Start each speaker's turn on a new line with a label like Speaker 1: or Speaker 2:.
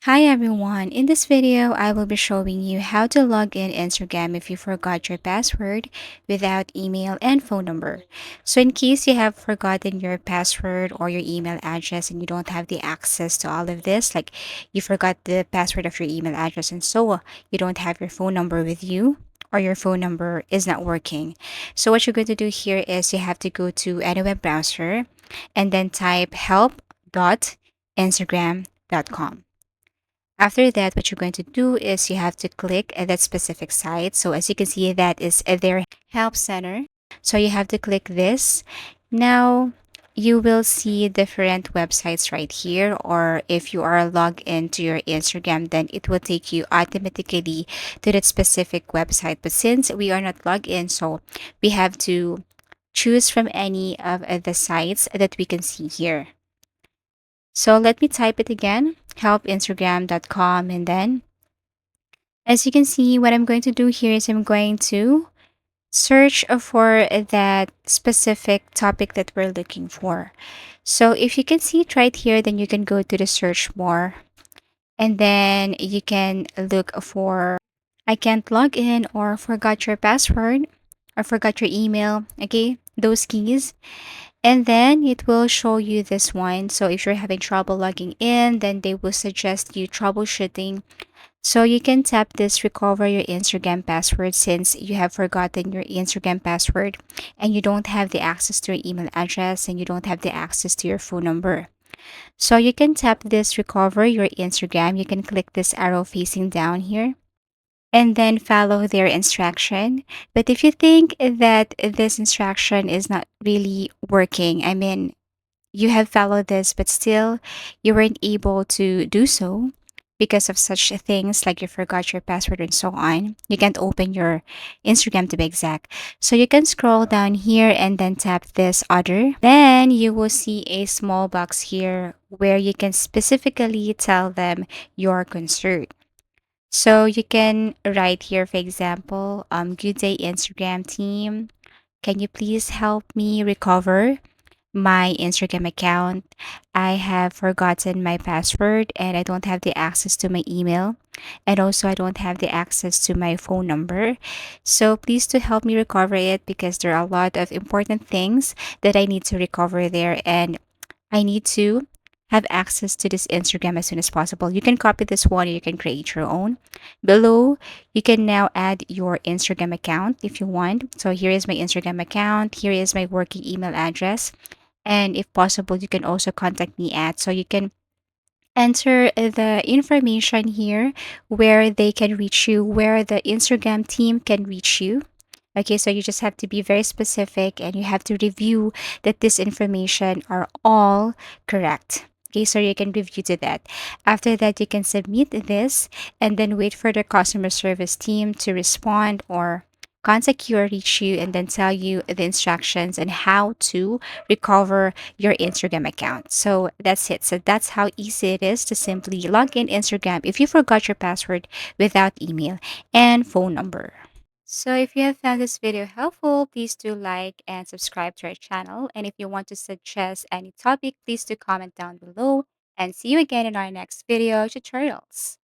Speaker 1: Hi everyone, in this video I will be showing you how to log in Instagram if you forgot your password without email and phone number. So in case you have forgotten your password or your email address and you don't have the access to all of this, like you forgot the password of your email address and so you don't have your phone number with you or your phone number is not working. So what you're going to do here is you have to go to any web browser and then type help.instagram.com. After that, what you're going to do is you have to click at that specific site. So as you can see, that is their help center. So you have to click this. Now you will see different websites right here, or if you are logged into your Instagram, then it will take you automatically to that specific website. But since we are not logged in, so we have to choose from any of the sites that we can see here. So let me type it again, helpinstagram.com, and then as you can see, what I'm going to do here is I'm going to search for that specific topic that we're looking for. So if you can see it right here, then you can go to the search more and then you can look for I can't log in or forgot your password or forgot your email. Okay, those keys. And then it will show you this one. So if you're having trouble logging in, then they will suggest you troubleshooting. So you can tap this recover your Instagram password since you have forgotten your Instagram password and you don't have the access to your email address and you don't have the access to your phone number. So you can tap this recover your Instagram. You can click this arrow facing down here and then follow their instruction. But if you think that this instruction is not really working, I mean, you have followed this, but still you weren't able to do so because of such things like you forgot your password and so on. You can't open your Instagram to be exact. So you can scroll down here and then tap this other. Then you will see a small box here where you can specifically tell them your concern. So you can write here, for example, good day Instagram team. Can you please help me recover my Instagram account? I have forgotten my password and I don't have the access to my email. And also I don't have the access to my phone number. So please to help me recover it because there are a lot of important things that I need to recover there and I need to have access to this Instagram as soon as possible. You can copy this one or you can create your own. Below, you can now add your Instagram account if you want. So here is my Instagram account. Here is my working email address. And if possible, you can also contact me at. So you can enter the information here where they can reach you, where the Instagram team can reach you. Okay, so you just have to be very specific and you have to review that this information are all correct. Okay, so you can review to that. After that, you can submit this and then wait for the customer service team to respond or contact you or reach you and then tell you the instructions and how to recover your Instagram account. So that's it. So that's how easy it is to simply log in Instagram if you forgot your password without email and phone number. So if you have found this video helpful, please do like and subscribe to our channel. And if you want to suggest any topic, please do comment down below. And see you again in our next video tutorials.